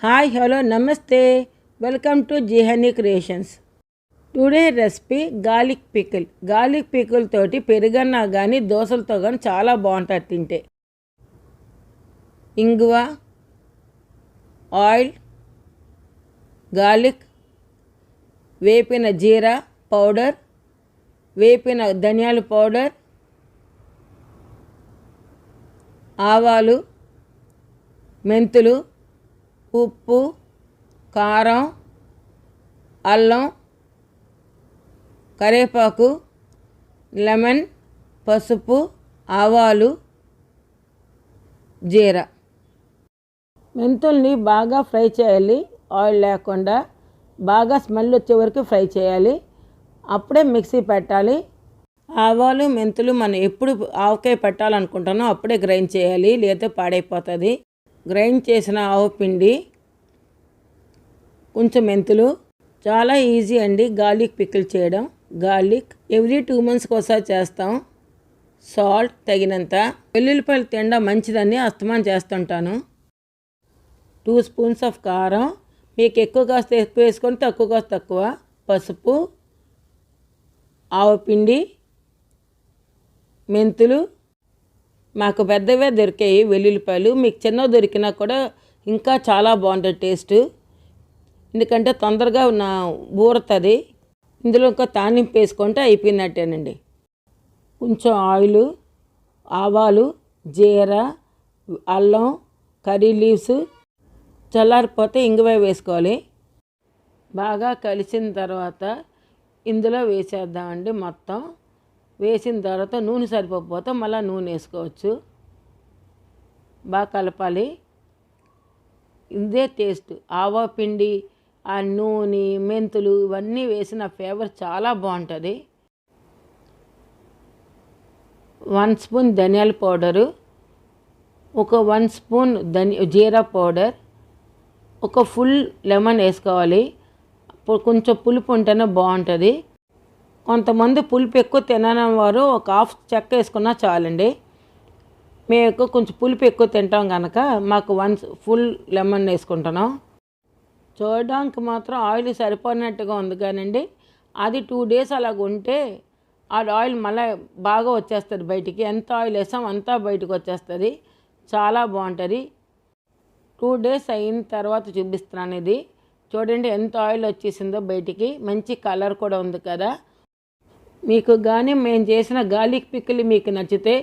Hi hello namaste welcome to Jihani creations. Today recipe garlic pickle తోటి పెరుగన్నా కానీ దోశలతో కానీ చాలా బాగుంటుంది తింటే. ఇంగువ, ఆయిల్, గార్లిక్, వేపిన జీరా పౌడర్, వేపిన ధనియాల పౌడర్, ఆవాలు, మెంతులు, ఉప్పు, కారం, అల్లం, కరివేపాకు, లెమన్, పసుపు, ఆవాలు, జీరా. మెంతుల్ని బాగా ఫ్రై చేయాలి, ఆయిల్ లేకుండా బాగా స్మెల్ వచ్చే వరకు ఫ్రై చేయాలి. అప్పుడే మిక్సీ పెట్టాలి. ఆవాలు, మెంతులు మనం ఎప్పుడు ఆవకాయ పెట్టాలనుకుంటానో అప్పుడే గ్రైండ్ చేయాలి, లేదా పాడైపోతుంది. గ్రైండ్ చేసిన ఆవు పిండి, కొంచెం మెంతులు. చాలా ఈజీ అండి గార్లిక్ పికిల్ చేయడం. గార్లిక్ ఎవ్రీ 2 monthsకి ఒకసారి చేస్తాం. సాల్ట్ తగినంత. వెల్లుల్లిపాయలు తినడం మంచిదని అస్తమానం చేస్తుంటాను. 2 spoons ఆఫ్ కారం, మీకు ఎక్కువ కాస్త ఎక్కువ వేసుకొని తక్కువ కాస్త తక్కువ. పసుపు, ఆవపిండి, మెంతులు. మాకు పెద్దవే దొరికాయి వెల్లుల్లిపాయలు, మీకు చిన్నవి దొరికినా కూడా ఇంకా చాలా బాగుంటుంది టేస్ట్, ఎందుకంటే తొందరగా ఊరుతుంది. ఇందులో ఇంకా తాలింపు వేసుకుంటే అయిపోయినట్టేనండి. కొంచెం ఆయిల్, ఆవాలు, జీరా, అల్లం, కర్రీ లీవ్స్. చల్లారిపోతే ఇంగువ వేసుకోవాలి. బాగా కలిసిన తర్వాత ఇందులో వేసేద్దామండి. మొత్తం వేసిన తర్వాత నూనె సరిపోతే మళ్ళీ నూనె వేసుకోవచ్చు. బాగా కలపాలి. ఇదే టేస్ట్. ఆవా పిండి, ఆ నూనె, మెంతులు ఇవన్నీ వేసిన ఫ్లేవర్ చాలా బాగుంటుంది. 1 spoon ధనియాల పౌడరు, ఒక 1 spoon జీరా పౌడర్, ఒక ఫుల్ లెమన్ వేసుకోవాలి. కొంచెం పులుపు ఉంటేనే బాగుంటుంది. కొంతమంది పులుపు ఎక్కువ తినని వారు ఒక హాఫ్ చెక్క వేసుకున్నా చాలండి. మేము కొంచెం పులుపు ఎక్కువ తింటాం కనుక మాకు 1 full లెమన్ వేసుకుంటున్నాం. చూడడానికి మాత్రం ఆయిల్ సరిపోయినట్టుగా ఉంది కానండి, అది 2 days అలాగ ఉంటే ఆ ఆయిల్ మళ్ళీ బాగా వచ్చేస్తుంది బయటికి. ఎంత ఆయిల్ వేసాం అంతా బయటకు వచ్చేస్తుంది. చాలా బాగుంటుంది. 2 days అయిన తర్వాత చూపిస్తున్నాను. ఇది చూడండి ఎంత ఆయిల్ వచ్చేసిందో బయటికి. మంచి కలర్ కూడా ఉంది కదా. మీకు కానీ మేము చేసిన గార్లిక్ పికిల్ మీకు నచ్చితే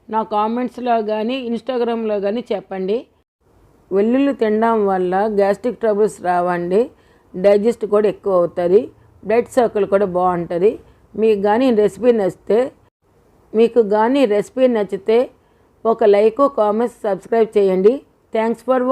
నా కామెంట్స్లో కానీ ఇన్స్టాగ్రామ్లో కానీ చెప్పండి. వెల్లుల్లి తినడం వల్ల గ్యాస్ట్రిక్ ట్రబుల్స్ రావండి, డైజెస్ట్ కూడా ఎక్కువ అవుతుంది, బ్లడ్ సర్కిల్ కూడా బాగుంటుంది. మీకు కానీ రెసిపీ నచ్చితే ఒక లైక్, కామెంట్స్, సబ్స్క్రైబ్ చేయండి. Thanks for